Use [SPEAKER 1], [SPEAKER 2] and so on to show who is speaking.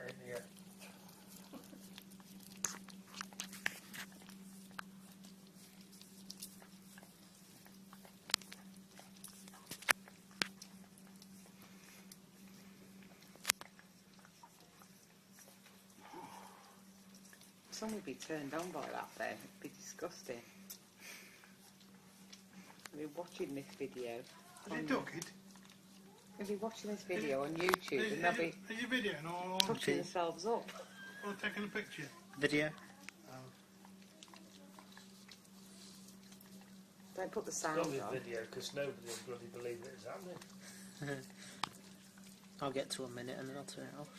[SPEAKER 1] in here.
[SPEAKER 2] Someone would be turned on by that then. It'd be disgusting. They'll be watching this video.
[SPEAKER 1] Is it duck it?
[SPEAKER 2] They'll be watching this video on YouTube and they'll be
[SPEAKER 1] Is it video or
[SPEAKER 2] touching themselves up.
[SPEAKER 1] or taking a picture?
[SPEAKER 3] Video.
[SPEAKER 2] Don't put the sound
[SPEAKER 4] Probably
[SPEAKER 2] on.
[SPEAKER 4] video, because nobody will bloody believe it is happening.
[SPEAKER 3] I'll get to a minute and then I'll turn it off.